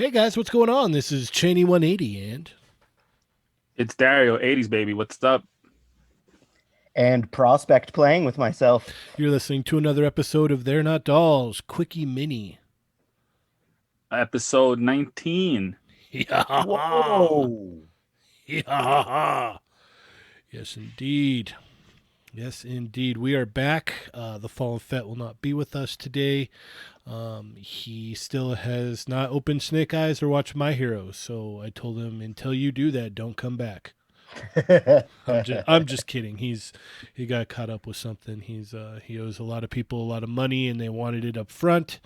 Hey guys, what's going on? This is Cheney 180 and It's Dario, 80s baby. What's up? And prospect playing with myself. you're listening to another episode of They're Not Dolls, Quickie Mini. Episode 19. Yeah. Whoa. Yeah. Yes, indeed. Yes, indeed. We are back. The Fallen Fett will not be with us today. He still has not opened Snake Eyes or watched My Hero, so I told him until you do that, don't come back. I'm just kidding. He got caught up with something. He owes a lot of people a lot of money and they wanted it up front.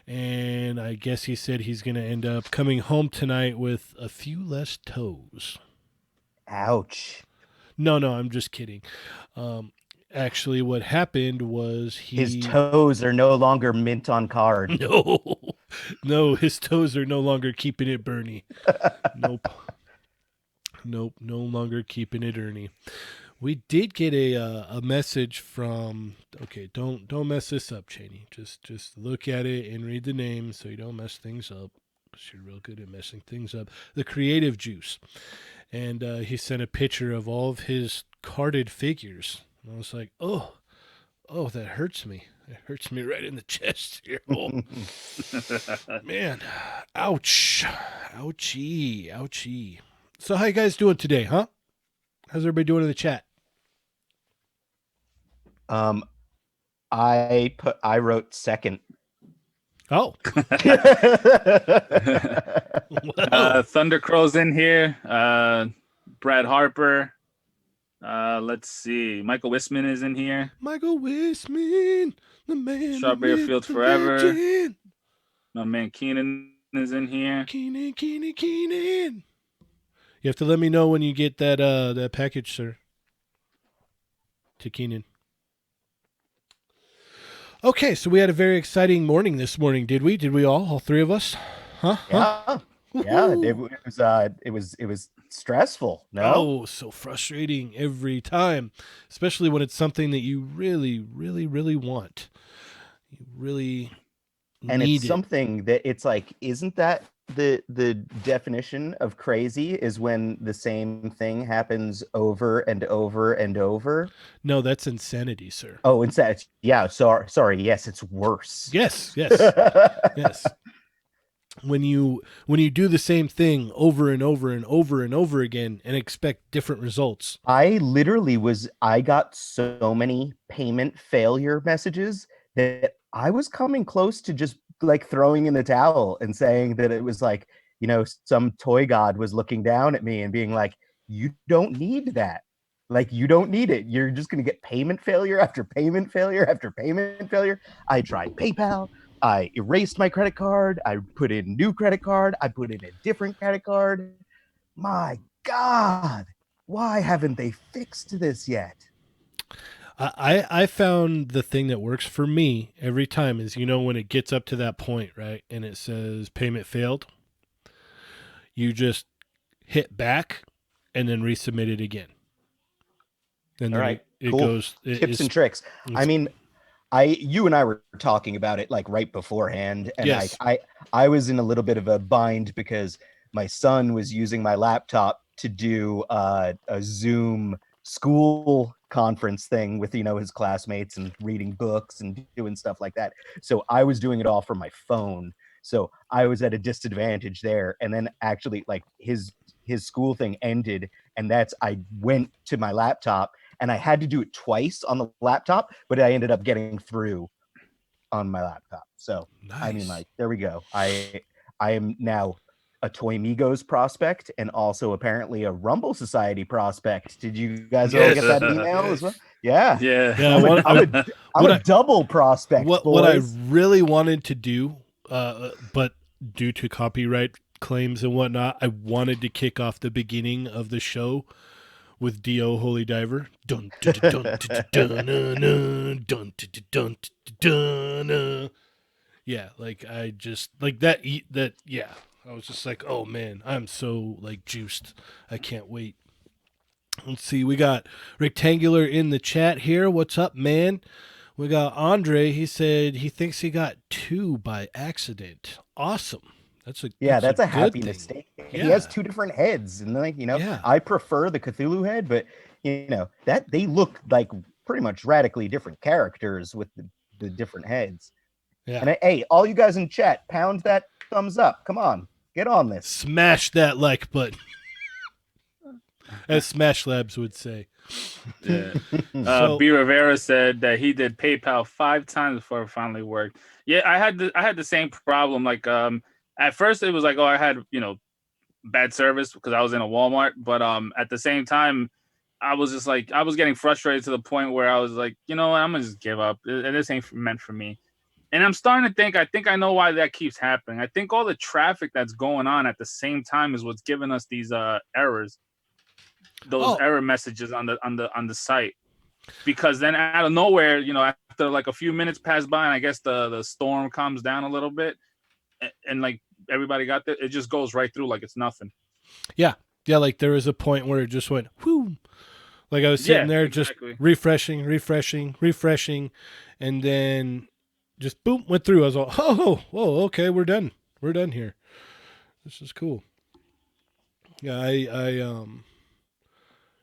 And I guess he said he's gonna end up coming home tonight with a few less toes. Ouch. No, I'm just kidding. Actually what happened was His he toes are no longer mint on card. No. No, his toes are no longer keeping it Bernie. Nope. Nope, no longer keeping it Ernie. We did get a message from. Okay, don't mess this up, Cheney. Just look at it and read the name so you don't mess things up. 'Cause you're real good at messing things up. The Creative Juice, and he sent a picture of all of his carded figures. And I was like, oh, that hurts me. It hurts me right in the chest here. Oh man, ouch, ouchie. So how you guys doing today, huh? How's everybody doing in the chat? um, I wrote second. Oh, well, Thundercrow's in here. Brad Harper. Let's see. Michael Wisman is in here. Michael Wisman, the man, Strawberry the myth, Fields the Forever. legend. My man Keenan is in here. Keenan. You have to let me know when you get that package, sir. To Keenan. Okay, so we had a very exciting morning this morning, did we? Did we all three of us? Huh? Yeah. Yeah, it was stressful. No? Oh, so frustrating every time, especially when it's something that you really, really, really want. You really And need it's it. something that it's like, isn't that the definition of crazy is when the same thing happens over and over and over? No, that's insanity, sir. Oh, instead, yeah, sorry, yes, it's worse. Yes. Yes. When you do the same thing over and over and over and over again and expect different results. I got so many payment failure messages that I was coming close to just like throwing in the towel and saying that it was like, some toy god was looking down at me and being like, you don't need that. Like, you don't need it. You're just going to get payment failure after payment failure after payment failure. I tried PayPal. I erased my credit card. I put in new credit card. I put in a different credit card. My God, why haven't they fixed this yet? I found the thing that works for me every time is, when it gets up to that point, right, and it says payment failed, you just hit back and then resubmit it again. And All then right, it cool. goes. Tips and tricks. I mean, you and I were talking about it like right beforehand, and Yes. I was in a little bit of a bind because my son was using my laptop to do a Zoom school conference thing with his classmates and reading books and doing stuff like that. So I was doing it all from my phone. So I was at a disadvantage there. And then actually, like, his school thing ended, and I went to my laptop, and I had to do it twice on the laptop, but I ended up getting through on my laptop. So Nice. I mean, like, there we go. I am now a Toy Migos prospect and also apparently a Rumble Society prospect. Did you guys all get that email as well? Yeah. Yeah. I'm a double prospect, what I boys. really wanted to do, but due to copyright claims and whatnot, I wanted to kick off the beginning of the show with Dio Holy Diver. Dun, dun, dun, dun, dun, dun, dun, dun, dun, dun. Yeah, like I just like that. Yeah, I was just like, oh man, I'm so like juiced. I can't wait. Let's see, we got Rectangular in the chat here. What's up, man? We got Andre. He said he thinks he got 2 by accident. Awesome. That's a that's a good happy thing. mistake. He Yeah. has 2 different heads, and like Yeah. I prefer the Cthulhu head, but that they look like pretty much radically different characters with the different heads. Yeah. And hey, all you guys in chat, pound that thumbs up. Come on, get on this. Smash that like button, as Smash Labs would say. Yeah. So B Rivera said that he did PayPal 5 times before it finally worked. Yeah, I had the same problem. Like at first it was like, oh, I had bad service because I was in a Walmart, but at the same time I was just like, I was getting frustrated to the point where I was like, you know what, I'm gonna just give up. This ain't meant for me. And I'm starting to think, I think I know why that keeps happening. I think all the traffic that's going on at the same time is what's giving us these errors, those error messages on the site. Because then out of nowhere, after like a few minutes pass by, and I guess the storm calms down a little bit, and like everybody got there, it just goes right through like it's nothing. yeah, like there was a point where it just went whoo. Like I was sitting there exactly. just refreshing, and then just boom, went through. I was like, oh, okay, we're done here. This is cool. Yeah,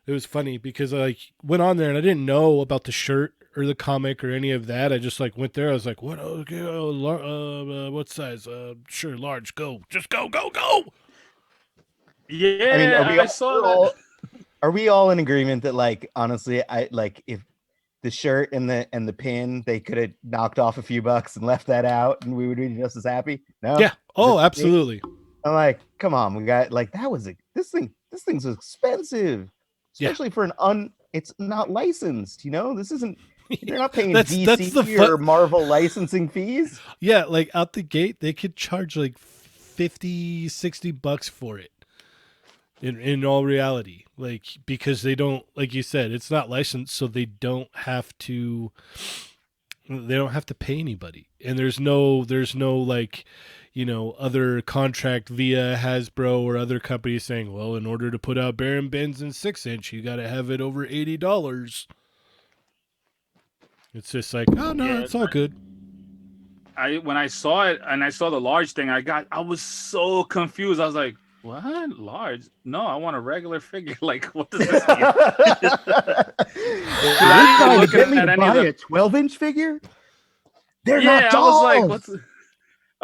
it was funny because I went on there and I didn't know about the shirt or the comic or any of that. I just like went there. I was like, what? Okay, what size? Sure, large. Go, just go. Yeah, I mean, I saw that. Are we all in agreement that, like, honestly, I like if the shirt and the pin, they could have knocked off a few bucks and left that out, and we would be just as happy? No. Yeah. Oh, absolutely. I'm like, come on, we got like that was this thing's expensive, especially for it's not licensed. This isn't. They're not paying DC or Marvel licensing fees. Yeah, like out the gate, they could charge like $50-$60 for it. In all reality, like, because they don't, like you said, it's not licensed, so they don't have to pay anybody, and there's no like, other contract via Hasbro or other companies saying, well, in order to put out Baron Bins in 6-inch, you got to have it over $80. It's just like, oh no, it's all good. When I saw it and I saw the large thing, I was so confused. I was like, what? Large? No, I want a regular figure. Like, what does this mean? I didn't get me to buy a 12-inch figure? They're not dolls! I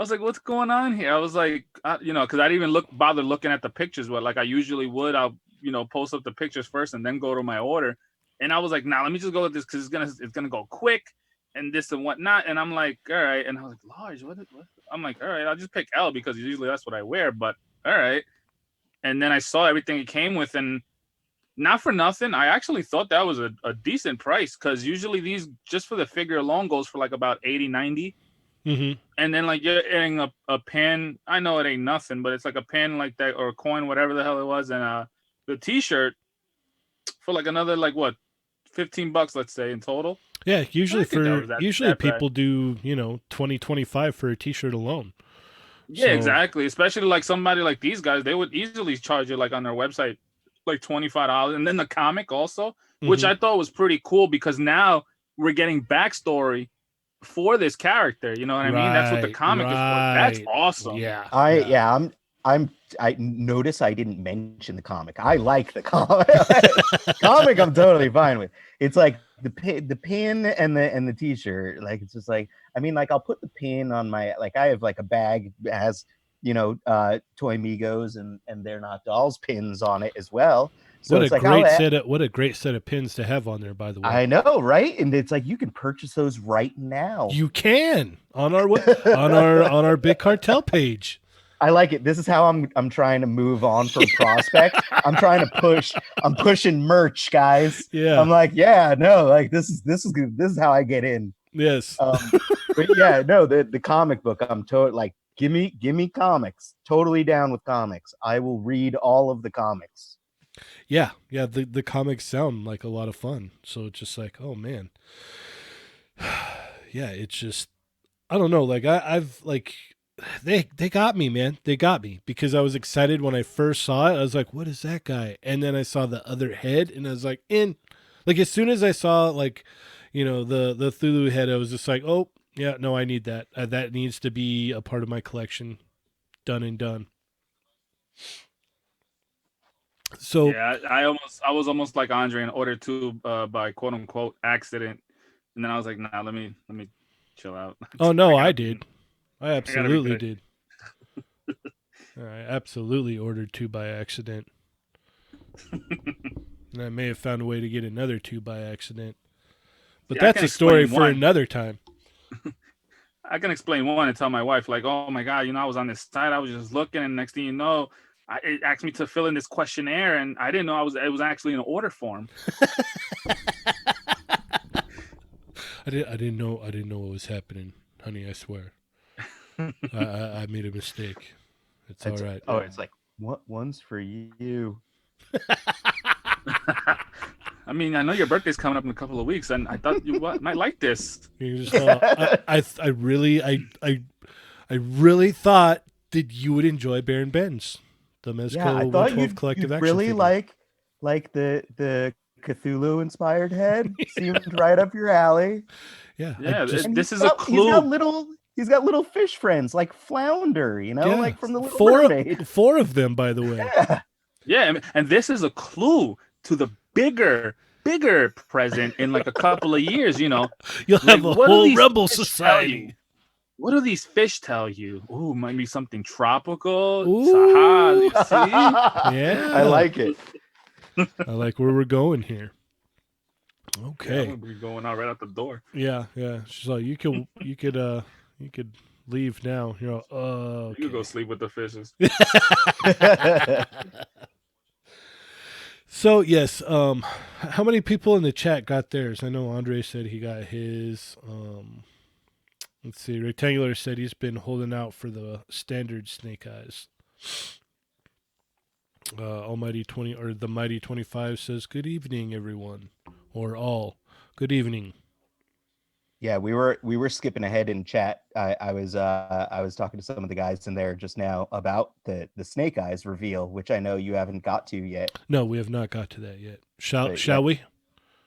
was like, what's going on here? I was like, because I didn't even bother looking at the pictures, but like I usually would. I'll, post up the pictures first and then go to my order. And I was like, nah, let me just go with this because it's gonna go quick and this and whatnot. And I'm like, all right. And I was like, large, what? I'm like, all right, I'll just pick L because usually that's what I wear. But all right. And then I saw everything it came with, and not for nothing, I actually thought that was a decent price because usually these just for the figure alone goes for like about 80, 90. Mm-hmm. And then like you're getting a pin. I know it ain't nothing, but it's like a pin like that or a coin, whatever the hell it was, and the T-shirt for like another like what, $15, let's say in total. Yeah, usually people do 20-25 for a T-shirt alone. Yeah, exactly. Especially like somebody like these guys, they would easily charge you like on their website like $25, and then the comic also, which I thought was pretty cool because now we're getting backstory for this character. You know what I mean? That's what the comic is for. That's awesome. Yeah. I notice I didn't mention the comic. I like the comic. Comic I'm totally fine with. It's like the pin and the T-shirt. Like it's just like, I mean, like I'll put the pin on my, like I have like a bag that has Toy Migos and They're Not Dolls pins on it as well. So what it's what a great set of pins to have on there, by the way. I know, right? And it's like you can purchase those right now. You can on our on our Big Cartel page. I like it. This is how I'm trying to move on from Prospect. I'm pushing merch, guys. Yeah. I'm like, yeah, no, like this is good. This is how I get in. Yes. But yeah, no, the comic book, I'm totally like, give me comics. Totally down with comics. I will read all of the comics. Yeah, the comics sound like a lot of fun. So it's just like, oh man. Yeah, it's just, I don't know. Like I've like, they got me, man. They got me because I was excited when I first saw it. I was like, what is that guy? And then I saw the other head and I was like, like as soon as I saw like, the Cthulhu head, I was just like, oh yeah, no, I need that. That needs to be a part of my collection. done and done. So Yeah, I was almost like Andre and ordered two by quote unquote accident, and then I was like, nah, let me chill out. oh no, I I gotta did. I I gotta be absolutely good. did. I absolutely ordered 2 by accident. And I may have found a way to get another 2 by accident. But See, I that's can a story explain for one. another time. I can explain one and tell my wife, like, oh my God, I was on this site, I was just looking, and next thing you know, it asked me to fill in this questionnaire, and I didn't know it was actually an order form. I didn't know what was happening, honey, I swear. I made a mistake. It's all right. Oh, it's like, what one's for you? I mean, I know your birthday's coming up in a couple of weeks, and I thought you might like this. You just, I really thought that you would enjoy Baron Ben's, the Mezco Yeah, I 112 thought collective you'd action really figure. like the Cthulhu inspired head. Seemed right up your alley. Yeah, I Yeah, just And this is a he's got little fish friends like Flounder, yeah, like from the Little Mermaid. four of them, by the way. Yeah. Yeah, and this is a clue to the bigger present in like a couple of years. You'll Like, have a what do whole these rebel fish tell society. you? What do these fish tell you? Ooh, might be something tropical. Ooh. Haha, you see? Yeah, I like it. I like where we're going here. Yeah, Okay. I'm gonna be going out right out the door. Yeah. She's like, you could leave now. You're all, okay. You could go sleep with the fishes. So yes, how many people in the chat got theirs? I know Andre said he got his. Let's see. Rectangular said he's been holding out for the standard Snake Eyes. Almighty 20 or the Mighty 25 says, "Good evening, everyone," or all. Good evening. Yeah, we were skipping ahead in chat. I was talking to some of the guys in there just now about the Snake Eyes reveal, which I know you haven't got to yet. No, we have not got to that yet. Shall yeah. we?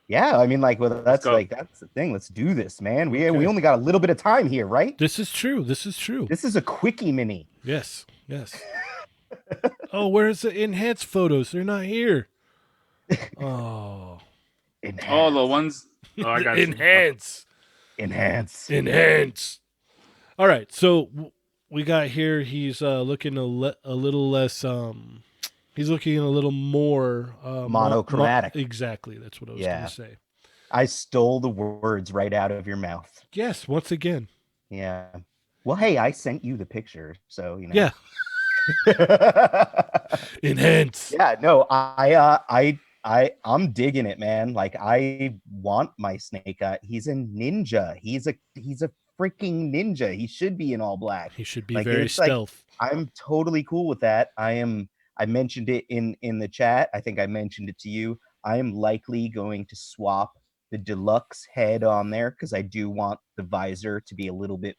Yeah, I mean, like, well, that's go. that's the thing. Let's do this, man. We Okay. only got a little bit of time here, right? This is true. This is a quickie mini. Yes. Oh, where's the enhanced photos? They're not here. Oh. Oh, the ones. Oh, I got Enhance. All right, so we got here. He's looking a little less. He's looking a little more monochromatic. Exactly, that's what I was going to say. I stole the words right out of your mouth. Yes, once again. Yeah. Well, hey, I sent you the picture, so Yeah. Enhance. Yeah. No, I'm digging it, man. Like, I want my Snake Eye. He's a ninja. He's a freaking ninja. He should be in all black. He should be like, very stealth. Like, I'm totally cool with that. I mentioned it in the chat. I think I mentioned it to you. I am likely going to swap the deluxe head on there because I do want the visor to be a little bit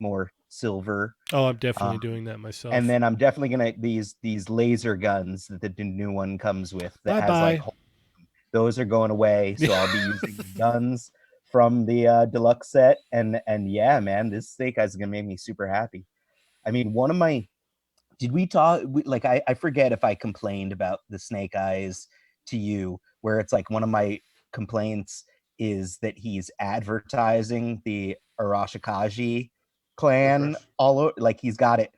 more silver. Oh, I'm definitely doing that myself. And then I'm definitely gonna these laser guns that the new one comes with. That has Bye-bye. like, those are going away. So I'll be using the guns from the deluxe set. And yeah, man, this Snake Eyes is gonna make me super happy. I mean, one of my did we talk like I forget if I complained about the Snake Eyes to you, where it's like one of my complaints is that he's advertising the Arashikaji clan all over, like he's got it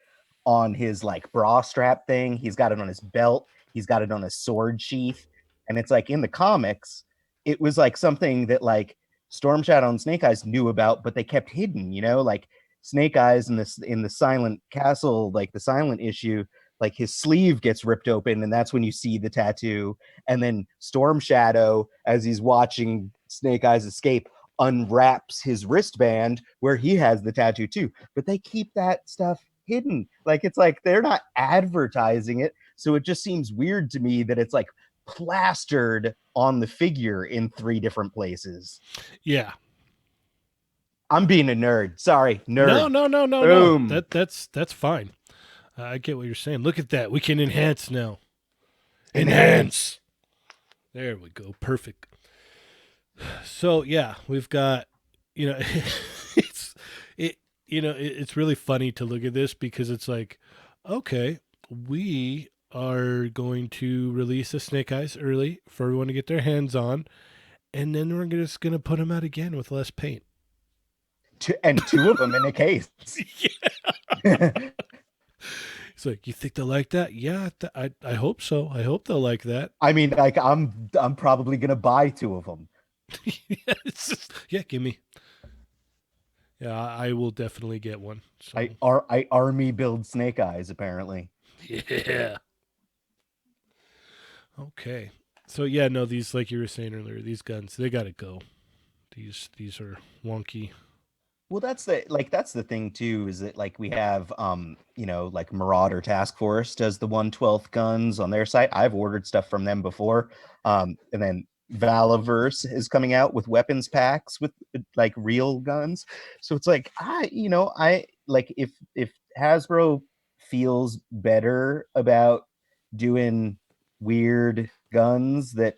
on his like bra strap thing, he's got it on his belt, he's got it on his sword sheath, and it's like in the comics it was like something that like Storm Shadow and Snake Eyes knew about, but they kept hidden, like Snake Eyes in the Silent Castle, like the Silent issue, like his sleeve gets ripped open and that's when you see the tattoo. And then Storm Shadow, as he's watching Snake Eyes escape, unwraps his wristband where he has the tattoo too. But they keep that stuff hidden. Like, it's like they're not advertising it. So it just seems weird to me that it's like plastered on the figure in 3 different places. Yeah. I'm being a nerd. Sorry, nerd. No. Boom. No. That's fine. I get what you're saying. Look at that. We can enhance now. Enhance. There we go. Perfect. So yeah, we've got, it's really funny to look at this because it's like, Okay, we are going to release the Snake Eyes early for everyone to get their hands on, and then we're just gonna put them out again with less paint. And two of them in a case. It's like, you think they'll like that? Yeah, I hope so. I hope they'll like that. I mean, like I'm probably gonna buy two of them. Yeah, yeah, give me. Yeah, I will definitely get one. So I army build Snake Eyes apparently. yeah. Okay. So yeah, no, these, like you were saying earlier, these guns, they gotta go. These are wonky. Well, that's the thing too, is that like we have like Marauder Task Force does the 112th guns on their site. I've ordered stuff from them before. And then Valaverse is coming out with weapons packs with like real guns. So it's like I like if Hasbro feels better about doing weird guns that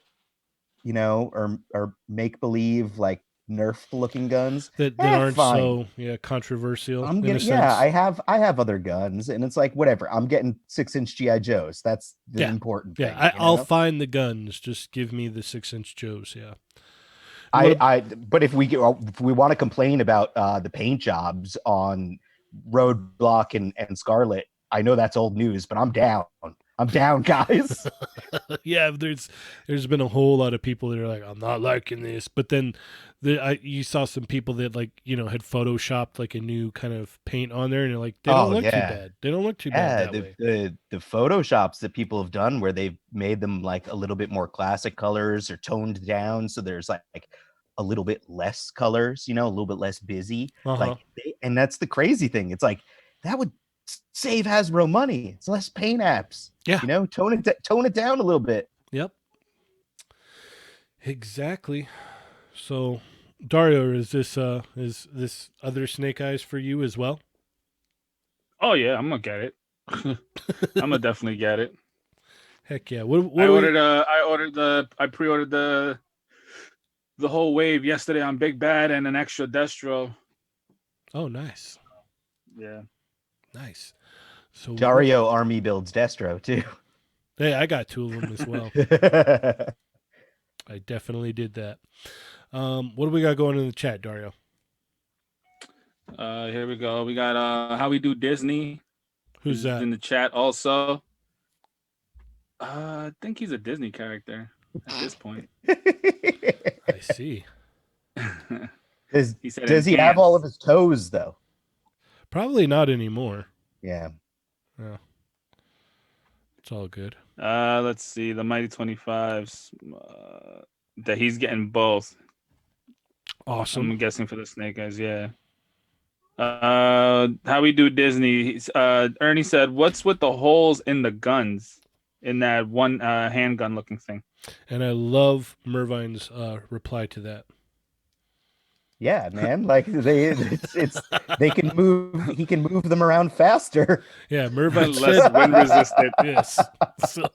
are make believe like Nerf looking guns. That aren't Fine. so controversial I'm in a getting yeah, sense. I have other guns, and it's like whatever. I'm getting 6-inch GI Joes. That's the Yeah. important Yeah, thing, I'll find the guns. Just give me the 6-inch Joes. Yeah. And But if we want to complain about the paint jobs on Roadblock and Scarlet, I know that's old news, but I'm down. I'm down, guys. yeah, there's been a whole lot of people that are like, I'm not liking this, but then you saw some people that like had photoshopped like a new kind of paint on there, and they're like, they don't Oh look too yeah. bad. They don't look too bad Yeah, that way. the photoshops that people have done where they've made them like a little bit more classic colors or toned down, so there's like a little bit less colors, a little bit less busy. Uh-huh. Like, and that's the crazy thing. It's like that would save Hasbro money. It's less paint apps. Yeah. Tone it down a little bit. Yep. Exactly. So, Dario, is this other Snake Eyes for you as well? Oh yeah, I'm gonna get it. I'm gonna definitely get it. Heck yeah! What do we? I pre-ordered the whole wave yesterday on Big Bad and an extra Destro. Oh, nice, Yeah. nice. So Dario Army builds Destro too. Hey, I got two of them as well. I definitely did that. What do we got going in the chat, Dario? Here we go. We got How We Do Disney. Who's that? In the chat also. I think he's a Disney character at this point. I see. Does he have all of his toes though? Probably not anymore. Yeah. Yeah. It's all good. Let's see. The Mighty 25s. That he's getting both. Awesome. I'm guessing for the Snake Eyes, yeah. How We Do Disney. Ernie said, "What's with the holes in the guns in that one handgun looking thing?" And I love Mervine's reply to that. Yeah, man. Like they can move. He can move them around faster. Yeah, Mervine less wind resistant. Yes. So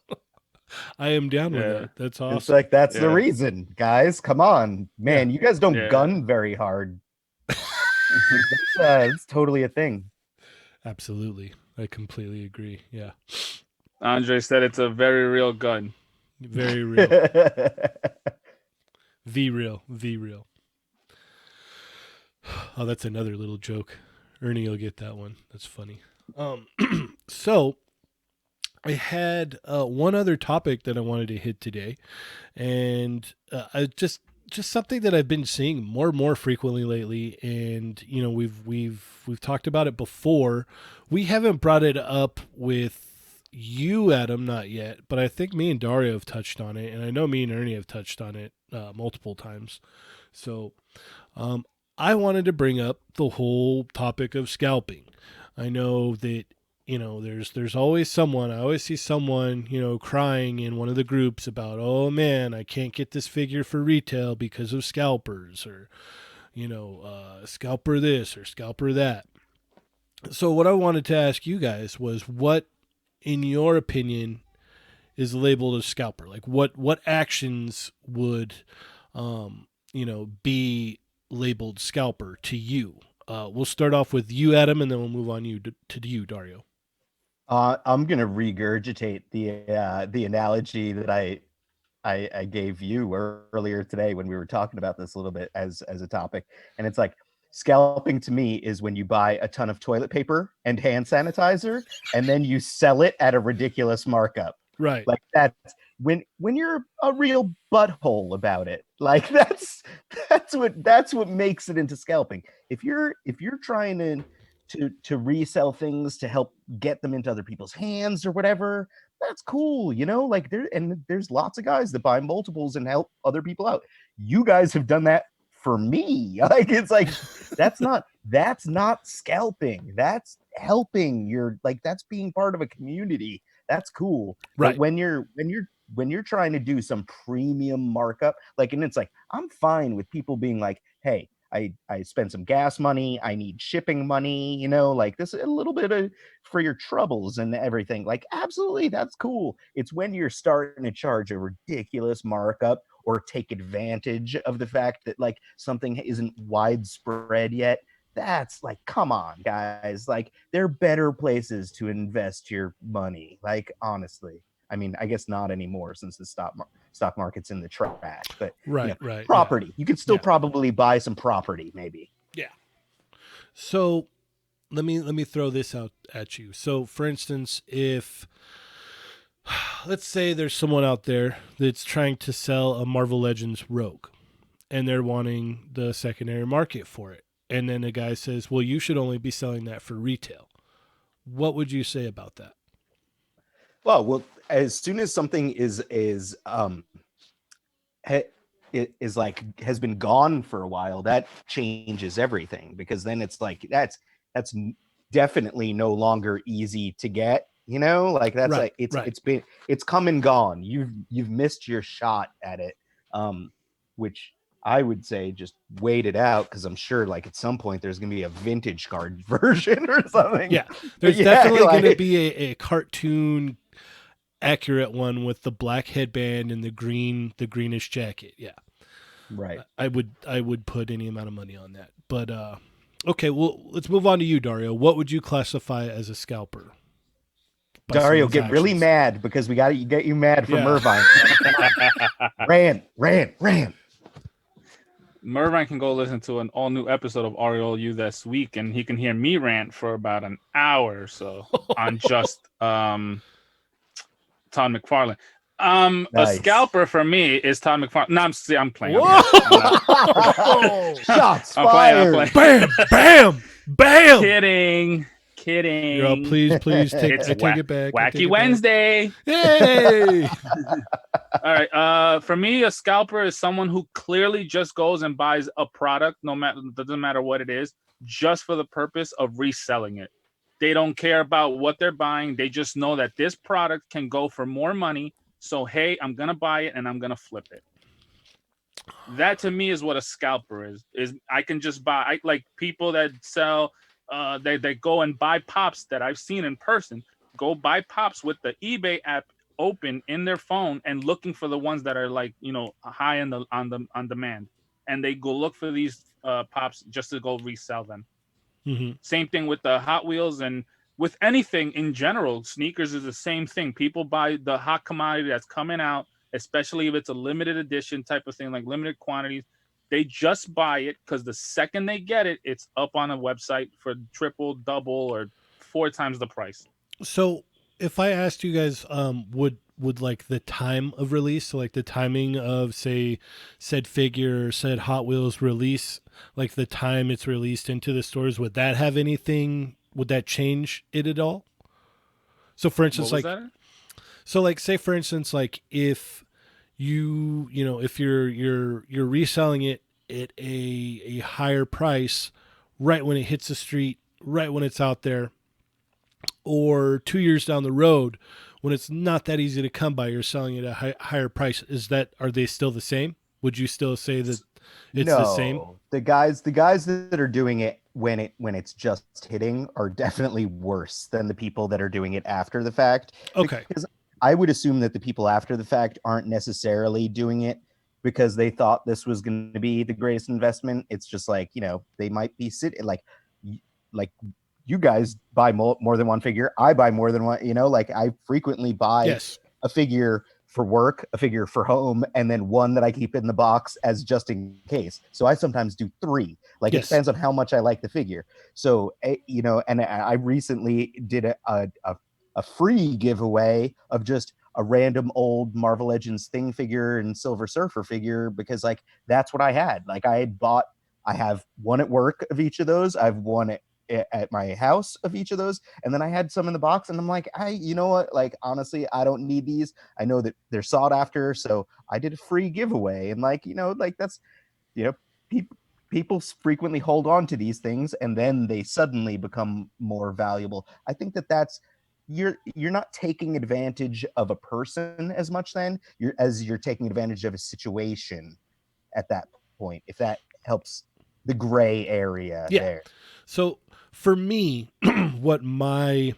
I am down with that. That's awesome. It's like that's the reason, guys. Come on, man. You guys don't gun very hard. It's totally a thing. Absolutely. I completely agree. Yeah. Andre said it's a very real gun. Very real. The real. Oh, that's another little joke. Ernie will get that one. That's funny. So I had one other topic that I wanted to hit today, and I just something that I've been seeing more and more frequently lately. And we've talked about it before. We haven't brought it up with you, Adam, not yet, but I think me and Dario have touched on it, and I know me and Ernie have touched on it multiple times. So I wanted to bring up the whole topic of scalping. I know that there's always someone. I always see someone crying in one of the groups about, oh man, I can't get this figure for retail because of scalpers, or scalper this or scalper that. So what I wanted to ask you guys was, what, in your opinion, is labeled as scalper? Like what actions would be labeled scalper to you? We'll start off with you, Adam, and then we'll move on to you, Dario. I'm gonna regurgitate the analogy that I gave you earlier today when we were talking about this a little bit as a topic, and it's like scalping to me is when you buy a ton of toilet paper and hand sanitizer, and then you sell it at a ridiculous markup. Right. Like that's when you're a real butthole about it. Like that's what makes it into scalping. If you're trying to resell things to help get them into other people's hands or whatever, that's cool, like there's lots of guys that buy multiples and help other people out. You guys have done that for me. Like it's like that's not scalping. That's helping. You're like that's being part of a community. That's cool. But Right. when you're trying to do some premium markup, like, and it's like I'm fine with people being like, hey, I spent some gas money, I need shipping money, like this a little bit of for your troubles and everything. Like, absolutely, that's cool. It's when you're starting to charge a ridiculous markup or take advantage of the fact that like something isn't widespread yet. That's like, come on, guys. Like, there are better places to invest your money. Like, honestly. I mean, I guess not anymore since the stock market's in the trash. But Right. Right. property. You could still Yeah. probably buy some property, maybe. Yeah. So let me throw this out at you. So for instance, if let's say there's someone out there that's trying to sell a Marvel Legends Rogue and they're wanting the secondary market for it. And then a guy says, "Well, you should only be selling that for retail." What would you say about that? Well, as soon as something ha- is like has been gone for a while, that changes everything, because then it's like that's definitely no longer easy to get. Like that's Right. like it's Right. it's come and gone. You've missed your shot at it. Which I would say just wait it out, because I'm sure like at some point there's gonna be a vintage card version or something. Yeah. But There's yeah, definitely going to like be a cartoon accurate one with the black headband and the greenish jacket. Yeah. right. I would put any amount of money on that. But okay, well, let's move on to you, Dario. What would you classify as a scalper? By Dario, someone's get really actions? mad because we got to get you mad for Yeah. Mervine. Ran. Mervine can go listen to an all new episode of RLU this week, and he can hear me rant for about an hour or so on just Todd McFarlane. A Nice. scalper for me is Todd McFarlane. No, I'm playing. Whoa! Shots I'm playing. I'm fired. playing. Bam! Bam! Kidding. Girl, please take It's I take it back. I take Wacky it Wednesday. Back. Hey! All right. For me, a scalper is someone who clearly just goes and buys a product, doesn't matter what it is, just for the purpose of reselling it. They don't care about what they're buying. They just know that this product can go for more money. So hey, I'm gonna buy it and I'm gonna flip it. That to me is what a scalper is. Is I can just buy like people that sell they go and buy pops that I've seen in person, go buy pops with the eBay app open in their phone and looking for the ones that are like, high on demand. And they go look for these pops just to go resell them. Mm-hmm. Same thing with the Hot Wheels and with anything in general. Sneakers is the same thing. People buy the hot commodity that's coming out, especially if it's a limited edition type of thing, like limited quantities. They just buy it because the second they get it, it's up on a website for triple, double, or four times the price. So, if I asked you guys, would like the time of release, so like the timing of say said figure or said Hot Wheels release, like the time it's released into the stores, would that have anything? Would that change it at all? So, for instance, What was like that? so, like say for instance, like if if you're reselling it at a higher price right when it hits the street, right when it's out there, or 2 years down the road when it's not that easy to come by, you're selling it at a higher price. Are they still the same? Would you still say that it's the same? No, the guys that are doing it when it's just hitting are definitely worse than the people that are doing it after the fact. Okay. Because I would assume that the people after the fact aren't necessarily doing it because they thought this was going to be the greatest investment. It's just like, they might be sitting like you guys buy more than one figure. I buy more than one, like I frequently buy Yes. a figure for work, a figure for home, and then one that I keep in the box as just in case. So I sometimes do three. Like it Yes. depends on how much I like the figure. So and I recently did a free giveaway of just a random old Marvel Legends Thing figure and Silver Surfer figure because like that's what I had. Like I have one at work of each of those. I've one at my house of each of those, and then I had some in the box, and I'm like, you know what, like honestly I don't need these. I know that they're sought after, so I did a free giveaway. And like like that's you know people frequently hold on to these things and then they suddenly become more valuable. I think that's you're not taking advantage of a person as much then you're taking advantage of a situation at that point, if that helps the gray area Yeah. there. So for me, what my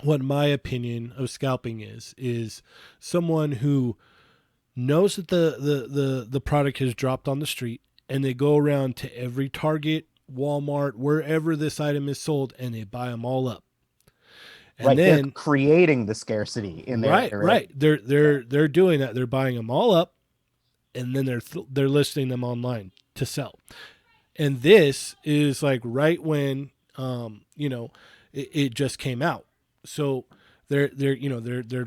opinion of scalping is someone who knows that the product has dropped on the street, and they go around to every Target, Walmart, wherever this item is sold, and they buy them all up. And Right, they're then creating the scarcity in their right, they're doing that. They're buying them all up, and then they're listing them online to sell. And this is like right when it just came out, so they're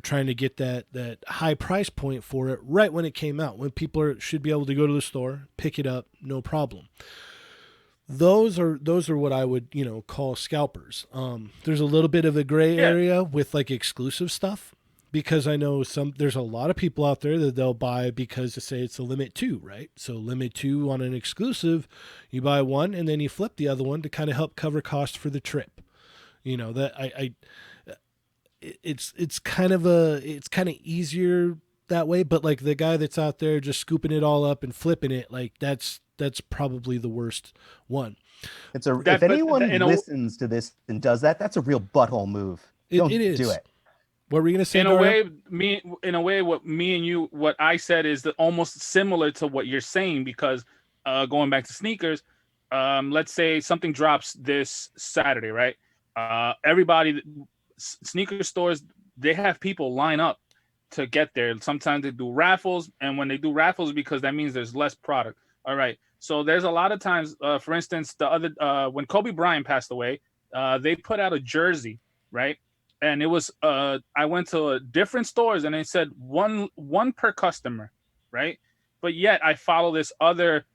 trying to get that high price point for it right when it came out, when people should be able to go to the store, pick it up, no problem. Those are what I would call scalpers. There's a little bit of a gray Yeah. area with like exclusive stuff, because I know there's a lot of people out there that they'll buy because they say it's a limit two, right? So limit two on an exclusive, you buy one and then you flip the other one to kind of help cover costs for the trip. That it's kind of easier that way, but like the guy that's out there just scooping it all up and flipping it, like that's probably the worst one. If anyone listens to this and does that, that's a real butthole move. Don't It is. do it. What were you gonna say, in a Dario? way, what me and you, what I said is that almost similar to what you're saying, because going back to sneakers, let's say something drops this Saturday, right? Everybody, sneaker stores, they have people line up to get there. Sometimes they do raffles, and when they do raffles, because that means there's less product. All right, so there's a lot of times, for instance, the other when Kobe Bryant passed away, they put out a jersey, right? And it was I went to different stores and they said one per customer, right? But yet I follow this other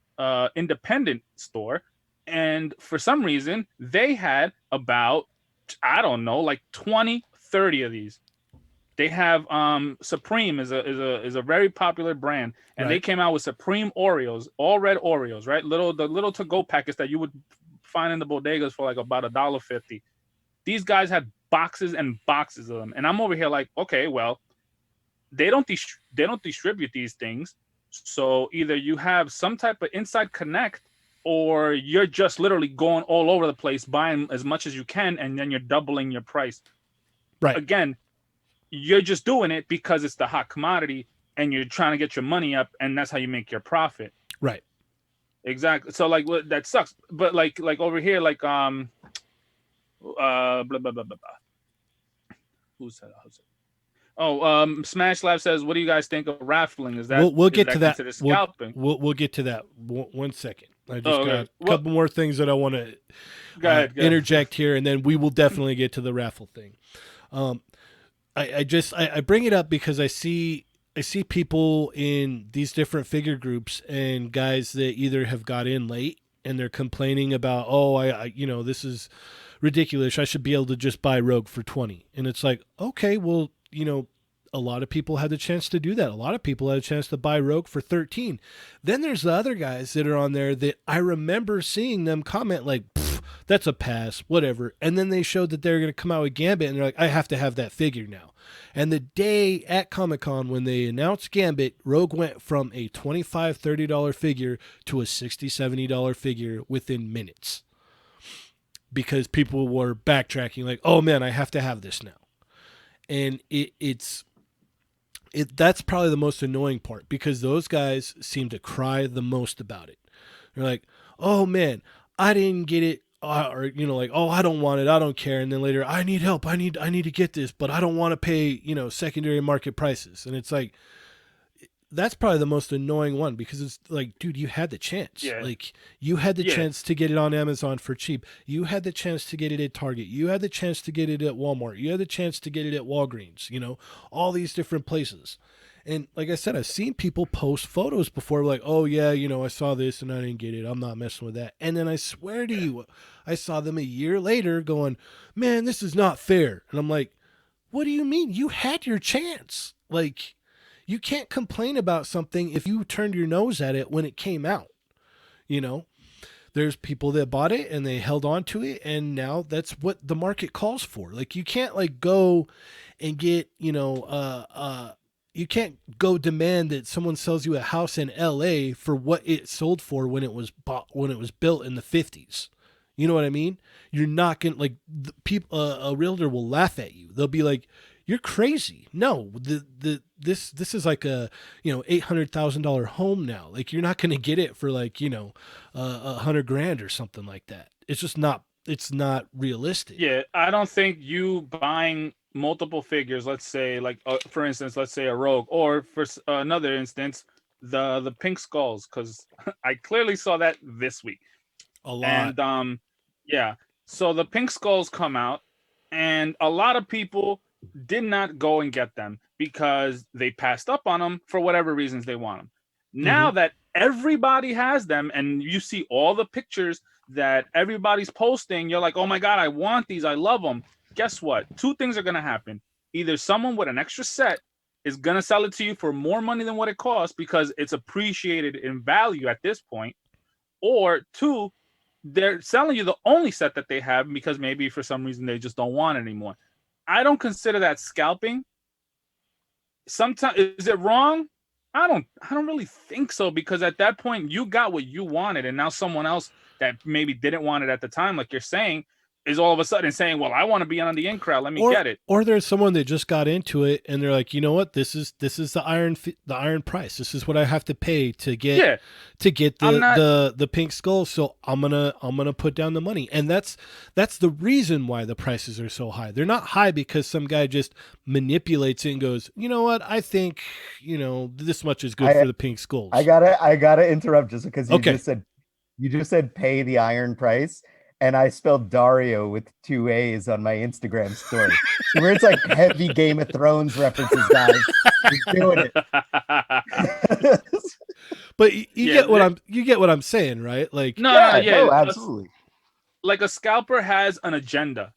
independent store, and for some reason they had about, I don't know, like 20, 30 of these. They have Supreme is a very popular brand, and Right. they came out with Supreme Oreos, all red Oreos, right? The little to go packets that you would find in the bodegas for like about $1.50. These guys had boxes and boxes of them, and I'm over here like, okay, well, they don't distribute these things, so either you have some type of inside connect, or you're just literally going all over the place buying as much as you can, and then you're doubling your price. Right. Again, you're just doing it because it's the hot commodity and you're trying to get your money up, and that's how you make your profit. Right. Exactly. So like that sucks. But like over here, like blah blah blah blah blah. Who said? Oh, Smash Lab says, "What do you guys think of raffling? Is that We'll get to that. considered scalping?" We'll get to that. One second. I just Oh, okay. got a couple more things that I want to Go ahead. interject here, and then we will definitely get to the raffle thing. I bring it up because I see people in these different figure groups and guys that either have got in late and they're complaining about, oh, I this is ridiculous. I should be able to just buy Rogue for 20. And it's like, okay, well, a lot of people had the chance to do that. A lot of people had a chance to buy Rogue for 13. Then there's the other guys that are on there that I remember seeing them comment like, that's a pass, whatever. And then they showed that they're going to come out with Gambit, and they're like, I have to have that figure now. And the day at Comic-Con when they announced Gambit, Rogue went from a $25, $30 figure to a $60, $70 figure within minutes. Because people were backtracking like, oh man, I have to have this now. And that's probably the most annoying part, because those guys seem to cry the most about it. They're like, oh man, I didn't get it or like, oh, I don't want it, I don't care, and then later, I need help, I need to get this, but I don't want to pay secondary market prices, and it's like that's probably the most annoying one because it's like, dude, you had the chance. Yeah. Like, you had the Yeah. chance to get it on Amazon for cheap. You had the chance to get it at Target. You had the chance to get it at Walmart. You had the chance to get it at Walgreens, all these different places. And like I said, I've seen people post photos before, like, oh, yeah, I saw this and I didn't get it. I'm not messing with that. And then I swear to you, I saw them a year later going, man, this is not fair. And I'm like, what do you mean? You had your chance. Like, you can't complain about something if you turned your nose at it when it came out. There's people that bought it and they held on to it, and now that's what the market calls for. Like, you can't like go and get, you can't go demand that someone sells you a house in LA for what it sold for when it was built in the 50s. You know what I mean? You're not going to, like, people, a realtor will laugh at you. They'll be like, you're crazy. No, this is like a $800,000 home now. Like, you're not going to get it for like $100,000 or something like that. It's just not. It's not realistic. Yeah, I don't think you buying multiple figures. Let's say, like, for instance, let's say a Rogue, or for another instance, the Pink Skulls, because I clearly saw that this week. A lot. And yeah. So the Pink Skulls come out, and a lot of people did not go and get them because they passed up on them for whatever reasons they want them. Now that everybody has them, and you see all the pictures that everybody's posting, you're like, oh my God, I want these. I love them. Guess what? Two things are going to happen. Either someone with an extra set is going to sell it to you for more money than what it costs because it's appreciated in value at this point. Or two, they're selling you the only set that they have because maybe for some reason they just don't want it anymore. I don't consider that scalping. Sometimes, is it wrong? I don't really think so, because at that point you got what you wanted, and now someone else that maybe didn't want it at the time, like you're saying, is all of a sudden saying, well, I want to be on the in crowd, let me get it. Or there's someone that just got into it and they're like, you know what, this is the iron price. This is what I have to pay to get the Pink Skull. So I'm gonna put down the money, and that's the reason why the prices are so high. They're not high because some guy just manipulates it and goes, you know what, I think this much is good for the Pink Skulls. I gotta interrupt just because you just said pay the iron price. And I spelled Dario with 2 A's on my Instagram story. Where it's like heavy Game of Thrones references, guys. You're doing it. But you get what I'm saying, right? Like, no, absolutely. Like, a scalper has an agenda.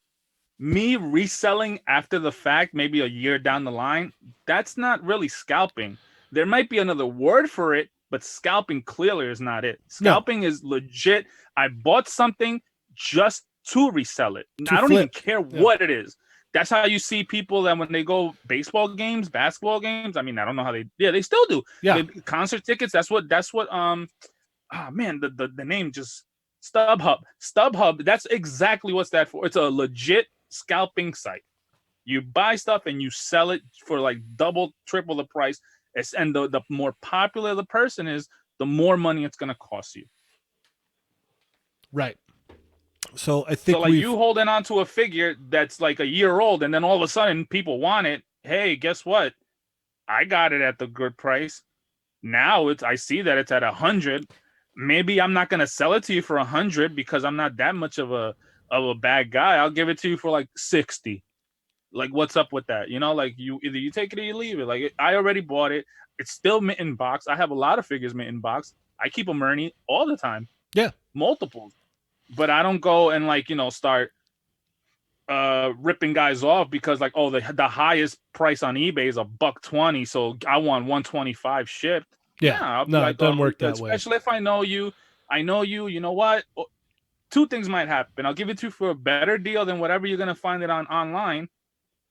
Me reselling after the fact, maybe a year down the line, that's not really scalping. There might be another word for it, but scalping clearly is not it. Scalping is legit. I bought something just to resell it. I don't even care what it is. That's how you see people that when they go baseball games, basketball games. I mean, I don't know how they still do. Yeah. Concert tickets. That's what the name just StubHub. That's exactly what's that for. It's a legit scalping site. You buy stuff and you sell it for like double, triple the price. And the more popular the person is, the more money it's going to cost you. Right. So I think you holding on to a figure that's like a year old, and then all of a sudden people want it. Hey, guess what? I got it at the good price. Now I see that it's at 100. Maybe I'm not gonna sell it to you for 100 because I'm not that much of a bad guy. I'll give it to you for like 60. Like, what's up with that? Like, either you take it or you leave it. Like, I already bought it. It's still mint in box. I have a lot of figures mint in box. I keep them Ernie all the time. Yeah, multiples. But I don't go and start ripping guys off because the highest price on eBay is $120, so I want 125 shipped. Yeah, no, it doesn't work that way. Especially if I know you. You know what? Two things might happen. I'll give it to you for a better deal than whatever you're gonna find it online,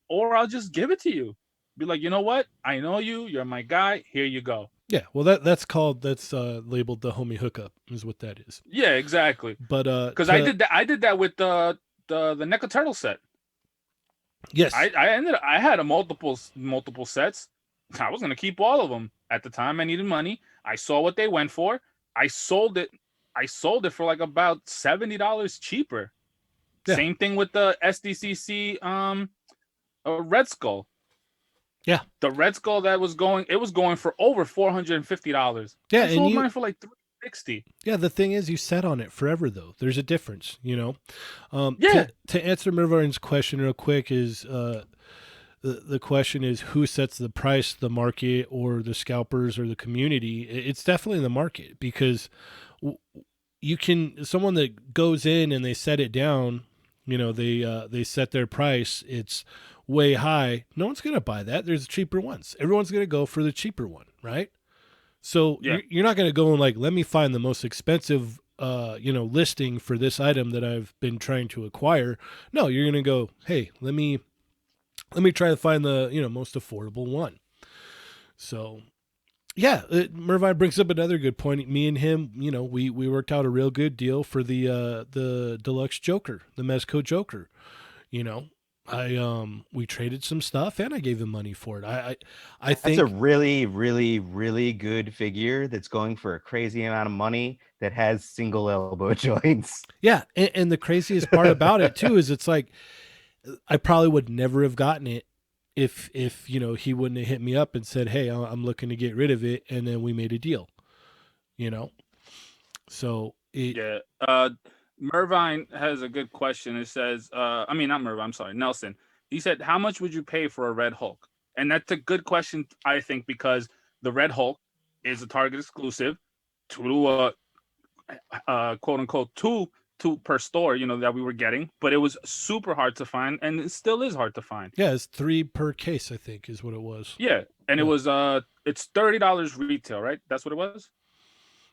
or I'll just give it to you. Be like, you know what? I know you. You're my guy. Here you go. Yeah, well, that's labeled the homie hookup is what that is. Yeah, exactly. But because I did that with the NECA Turtle set. Yes, I had a multiple sets. I was gonna keep all of them. At the time, I needed money. I saw what they went for. I sold it I sold it for like about $70 cheaper. Yeah. Same thing with the SDCC Red Skull. Yeah. The Red Skull that was going, it was going for over $450. Yeah, I and sold you mine for like $360. yeah, the thing is you sat on it forever though. There's a difference, you know. Yeah, To answer Mirvarn's question real quick is the question is who sets the price, the market or the scalpers or the community? It's definitely the market because you can someone that goes in and they set it down, you know, they set their price, it's way high. No one's going to buy that. There's cheaper ones. Everyone's going to go for the cheaper one, right? So yeah, you're not going to go and like, let me find the most expensive, listing for this item that I've been trying to acquire. No, you're going to go, hey, let me try to find the most affordable one. So yeah, Mervine brings up another good point. Me and him, we worked out a real good deal for the deluxe Joker, the Mezco Joker. You know, we traded some stuff and I gave him money for it. I That's think a really, really, really good figure that's going for a crazy amount of money that has single elbow joints. yeah, and the craziest part about it too is it's like I probably would never have gotten it if he wouldn't have hit me up and said, "Hey, I'm looking to get rid of it," and then we made a deal. You know, so yeah. Mervine has a good question. It says, I mean, not Mervine, I'm sorry, Nelson. He said, how much would you pay for a Red Hulk? And that's a good question, I think, because the Red Hulk is a Target exclusive to quote unquote two per store, that we were getting, but it was super hard to find, and it still is hard to find. yeah, it's 3 per case, I think, is what it was. Yeah, and it Yeah. was it's $30 retail, right? That's what it was.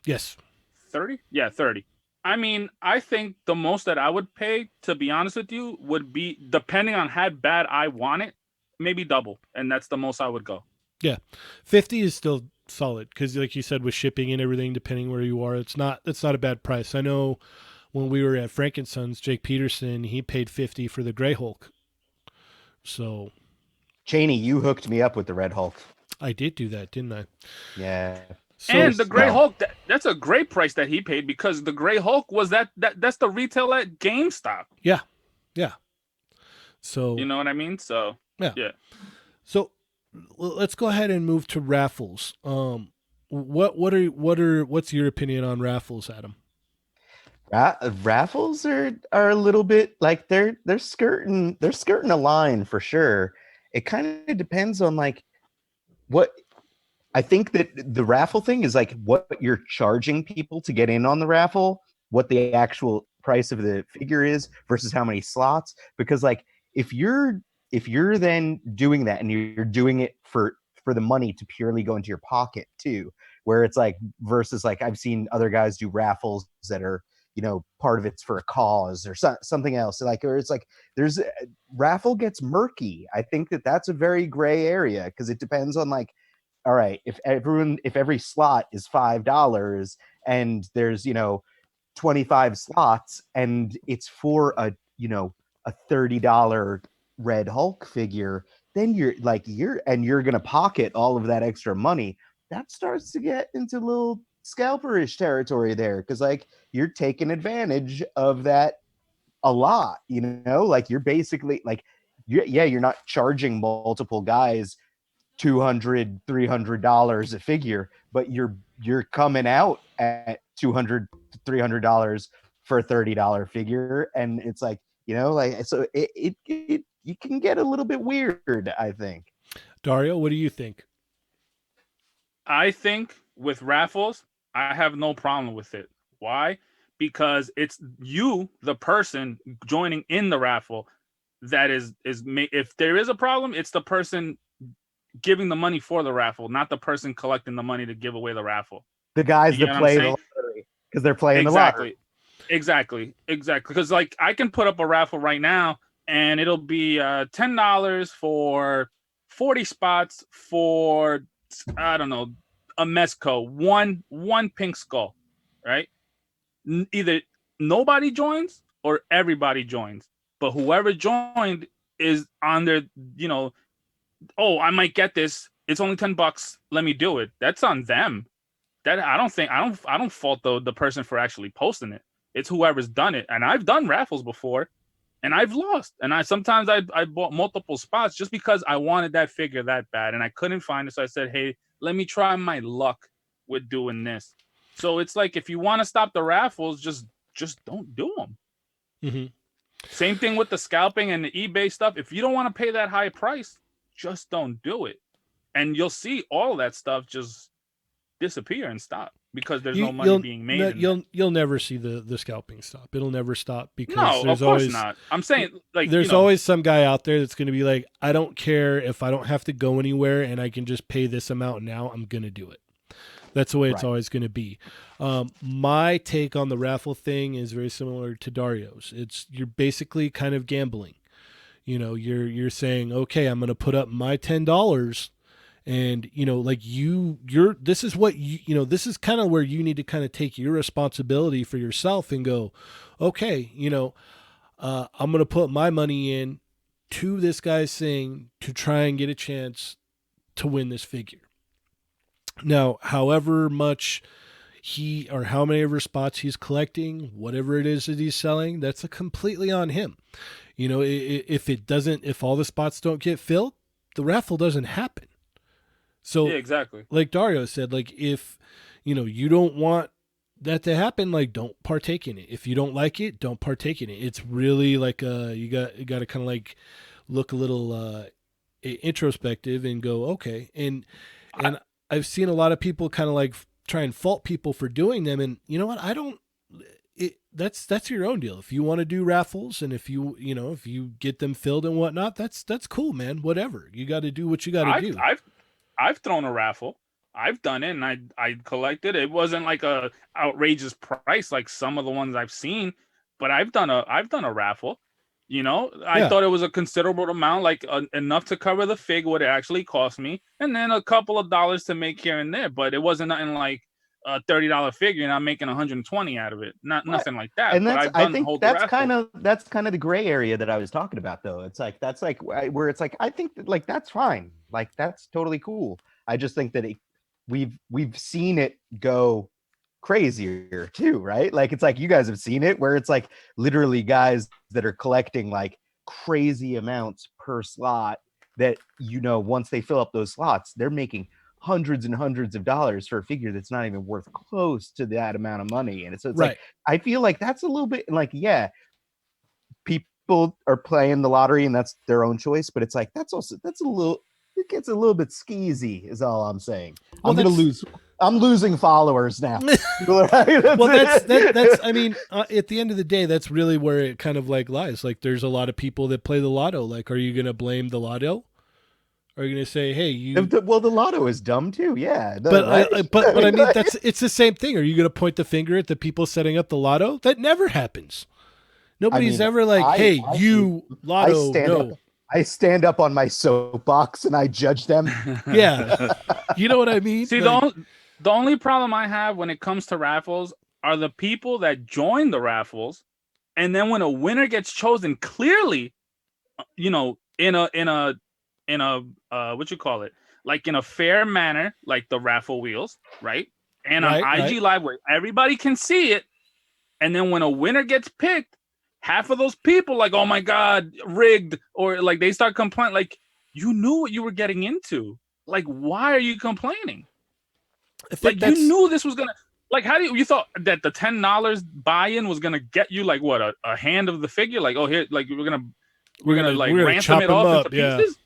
Yes. 30? Yeah, 30. I mean, I think the most that I would pay, to be honest with you, would be, depending on how bad I want it, maybe double, and that's the most I would go. Yeah, 50 is still solid because, like you said, with shipping and everything, depending where you are, that's not a bad price. I know when we were at Frankenson's, Jake Peterson, he paid 50 for the Gray Hulk. So Cheney, you hooked me up with the Red Hulk. I did do that, didn't I? Yeah. So And the Gray no. Hulk, that's a great price that he paid, because the Gray Hulk was that's the retail at GameStop. yeah. So You know what I mean? So yeah. So let's go ahead and move to raffles. What's your opinion on raffles, Adam? Raffles are a little bit like they're skirting a line for sure. It kind of depends on like what I think that the raffle thing is like what you're charging people to get in on the raffle, what the actual price of the figure is versus how many slots. Because like if you're then doing that and you're doing it for the money to purely go into your pocket too, where it's like versus like I've seen other guys do raffles that are part of it's for a cause or something else, like, or it's like there's raffle gets murky. I think that that's a very gray area because it depends on like, all right, if every slot is $5 and there's 25 slots and it's for a $30 Red Hulk figure, then you're gonna pocket all of that extra money. That starts to get into a little scalperish territory there, because like you're taking advantage of that a lot, like you're basically like you're not charging multiple guys $200-$300 a figure, but you're coming out at $200-$300 for a $30 figure, and it's like like so it you can get a little bit weird, I think. Dario, what do you think? I think with raffles, I have no problem with it. Why? Because it's you, the person joining in the raffle, that is if there is a problem, it's the person giving the money for the raffle, not the person collecting the money to give away the raffle. The guys You that get what I'm play the saying? lottery because they're playing the lottery. Exactly. Because like I can put up a raffle right now and it'll be $10 for 40 spots for, I don't know, a Mezco, one pink skull, right? Either nobody joins or everybody joins, but whoever joined is on their, oh, I might get this. It's only $10. Let me do it. That's on them. that I don't fault the person for actually posting it. It's whoever's done it. And I've done raffles before and I've lost. And I bought multiple spots just because I wanted that figure that bad and I couldn't find it. So I said, hey, let me try my luck with doing this. So it's like if you want to stop the raffles, just don't do them. Mm-hmm. Same thing with the scalping and the eBay stuff. If you don't want to pay that high price, just don't do it. And you'll see all that stuff just disappear and stop because there's no money being made. You'll never see the scalping stop. It'll never stop because no, there's of course always not. I'm saying like there's always some guy out there that's going to be like, I don't care if I don't have to go anywhere and I can just pay this amount now. I'm going to do it. That's the way it's always going to be. My take on the raffle thing is very similar to Dario's. You're basically kind of gambling. You know, you're saying, okay, I'm going to put up my $10, and you know, like this is what this is kind of where you need to kind of take your responsibility for yourself and go, okay, I'm going to put my money in to this guy's thing to try and get a chance to win this figure. Now, however much how many ever spots he's collecting, whatever it is that he's selling, that's completely on him. You know, if all the spots don't get filled, the raffle doesn't happen. So yeah, exactly. Like Dario said, like if, you don't want that to happen, like don't partake in it. If you don't like it, don't partake in it. It's really like you got to kind of like look a little introspective and go, okay. And I've seen a lot of people kind of like try and fault people for doing them. And you know what? That's your own deal. If you want to do raffles and if you get them filled and whatnot, that's cool, man. Whatever. You got to do what you got to do. I've thrown a raffle. I've done it and I collected. It wasn't like a outrageous price like some of the ones I've seen, but I've done a raffle. I thought it was a considerable amount, like enough to cover the fig, what it actually cost me, and then a couple of dollars to make here and there. But it wasn't nothing like a $30 figure, and I'm making 120 out of it. Nothing like that. And I think that's kind of the gray area that I was talking about, though. It's like that's like where it's like I think that, like that's fine, like that's totally cool. I just think that we've seen it go crazier too, right? Like it's like you guys have seen it where it's like literally guys that are collecting like crazy amounts per slot that once they fill up those slots, they're making hundreds and hundreds of dollars for a figure that's not even worth close to that amount of money. And so it's like I feel like that's a little bit like, yeah, people are playing the lottery and that's their own choice, but it's like it gets a little bit skeezy is all I'm saying. I'm losing followers now. Well, that's I mean, at the end of the day, that's really where it kind of like lies. Like there's a lot of people that play the lotto. Like, are you going to blame the lotto? Are you going to say, hey, the lotto is dumb too. Yeah. No, but I mean, it's the same thing. Are you going to point the finger at the people setting up the lotto? That never happens. Nobody's ever like, hey, lotto, no. I stand up on my soapbox and I judge them. Yeah. You know what I mean? See, the only problem I have when it comes to raffles are the people that join the raffles, and then when a winner gets chosen clearly, in a what you call it, like in a fair manner, like the raffle wheels, right? And on IG Live where everybody can see it, and then when a winner gets picked, half of those people like, oh my God, rigged, or like they start complaining, like you knew what you were getting into. Like, why are you complaining? Like you knew this was gonna, like, how do you thought that the $10 buy-in was gonna get you like what a hand of the figure? Like, oh here, like we're gonna like ransom it off into pieces.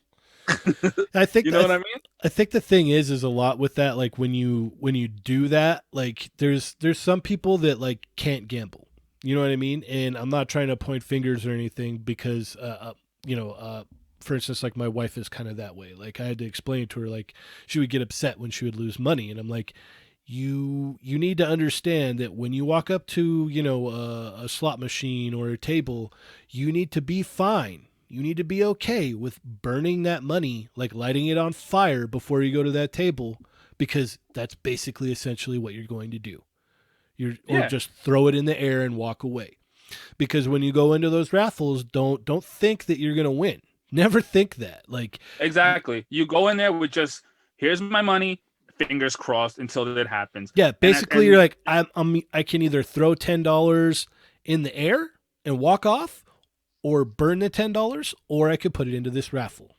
I think what I mean. I think the thing is a lot with that. Like when you do that, like there's some people that like can't gamble. You know what I mean? And I'm not trying to point fingers or anything because, for instance, like my wife is kind of that way. Like I had to explain to her, like she would get upset when she would lose money. And I'm like, you need to understand that when you walk up to, a slot machine or a table, you need to be fine. You need to be okay with burning that money, like lighting it on fire before you go to that table, because that's basically essentially what you're going to do. Or just throw it in the air and walk away. Because when you go into those raffles, don't think that you're going to win. Never think that. Like exactly. You go in there with just, here's my money, fingers crossed until it happens. Yeah, basically, you're like, I can either throw $10 in the air and walk off, or burn the $10, or I could put it into this raffle.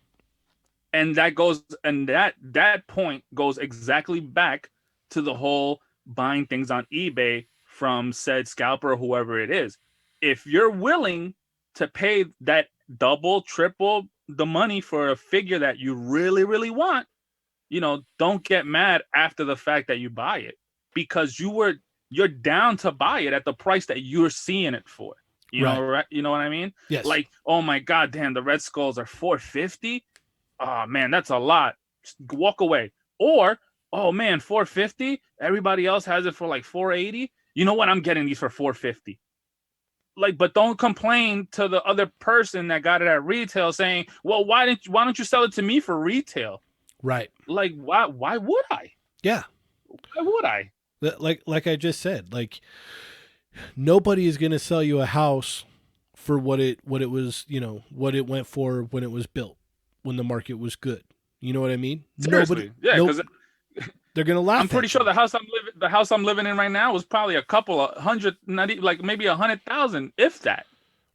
And that point goes exactly back to the whole buying things on eBay from said scalper or whoever it is. If you're willing to pay that double, triple the money for a figure that you really, really want, don't get mad after the fact that you buy it, because you're down to buy it at the price that you're seeing it for. You know what I mean? Yes. Like, oh my God, damn, the Red Skulls are $450. Oh man, that's a lot. Just walk away. Or, oh man, $450. Everybody else has it for like $480. You know what? I'm getting these for $450. Like, but don't complain to the other person that got it at retail saying, well, why don't you sell it to me for retail? Right. Like, why would I? Yeah. Why would I? Like I just said, like, nobody is going to sell you a house for what it was, what it went for when it was built, when the market was good. You know what I mean? Seriously. Because they're going to laugh. I'm pretty sure the house I'm living in right now was probably a couple of hundred, like maybe 100,000, if that.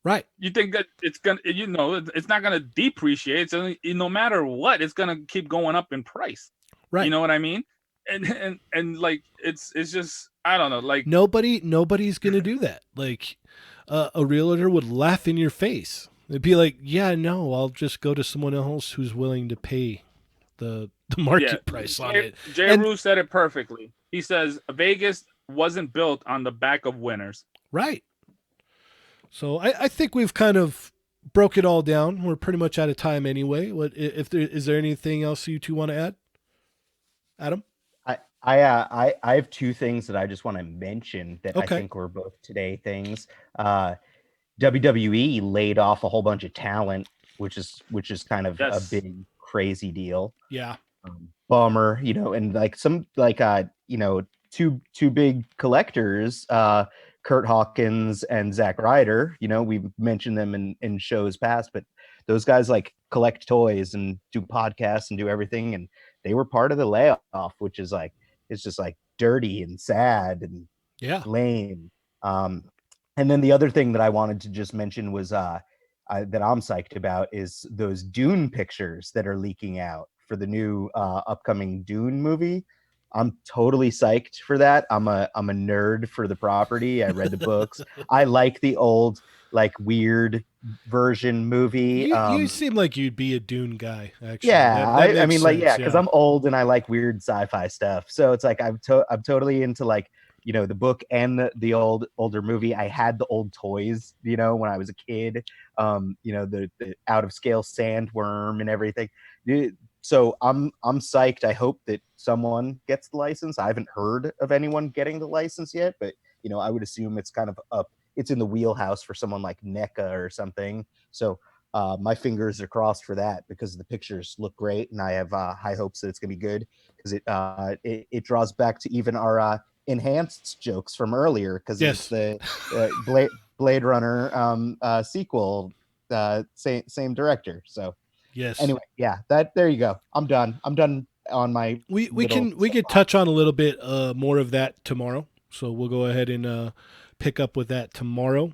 Right. You think that it's gonna, it's not gonna depreciate. It's only, no matter what, it's gonna keep going up in price. Right. You know what I mean? And like it's just, I don't know. Like nobody's gonna do that. Like a realtor would laugh in your face. They'd be like, "Yeah, no, I'll just go to someone else who's willing to pay the market price on it." Jay Rue said it perfectly. He says Vegas wasn't built on the back of winners. Right. So I think we've kind of broke it all down. We're pretty much out of time anyway. Is there anything else you two want to add, Adam? I have two things that I just want to mention that I think were both today things. WWE laid off a whole bunch of talent, which is kind of a big crazy deal. Yeah. Bummer, and like some two big collectors, Kurt Hawkins and Zack Ryder. We've mentioned them in shows past, but those guys like collect toys and do podcasts and do everything, and they were part of the layoff, which is like, it's just like dirty and sad and lame. And then the other thing that I wanted to just mention was that I'm psyched about is those Dune pictures that are leaking out for the new upcoming Dune movie. I'm totally psyched for that. I'm a nerd for the property. I read the books. I like the old, like, weird version movie. You seem like you'd be a Dune guy, actually. Yeah, I mean, like, because I'm old and I like weird sci-fi stuff. So it's like I'm totally into, like, the book and the older movie. I had the old toys, when I was a kid. The out of scale sandworm and everything. So I'm psyched. I hope that someone gets the license. I haven't heard of anyone getting the license yet, but I would assume it's kind of up. It's in the wheelhouse for someone like NECA or something. So my fingers are crossed for that, because the pictures look great, and I have high hopes that it's gonna be good, because it draws back to even our enhanced jokes from earlier, because it's the Blade Runner sequel, same director. So. Yes. Anyway, there you go. I'm done on my. We could touch on a little bit more of that tomorrow. So we'll go ahead and pick up with that tomorrow.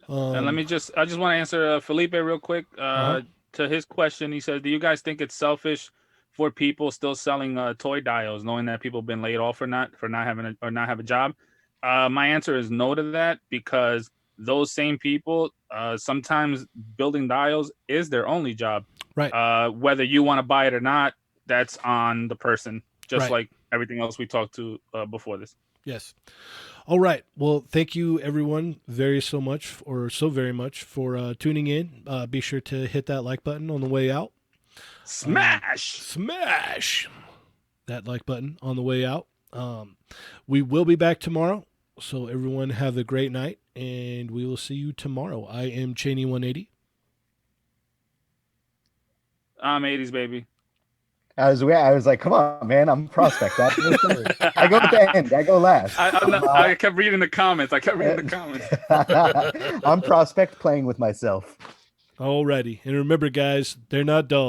And I just want to answer Felipe real quick to his question. He says, "Do you guys think it's selfish for people still selling toy dials, knowing that people have been laid off for not having not have a job?" My answer is no to that, because those same people, sometimes building dials is their only job. Right. Whether you want to buy it or not, that's on the person, just like everything else we talked to before this. Yes. All right. Well, thank you everyone so very much for tuning in. Be sure to hit that like button on the way out. Smash that like button on the way out. We will be back tomorrow. So everyone have a great night, and we will see you tomorrow. I am Cheney 180. I'm 80s baby. I was like, come on, man, I'm Prospect. I go at the end. I go last. I kept reading the comments. I'm Prospect playing with myself. Alrighty. And remember, guys, they're not dull.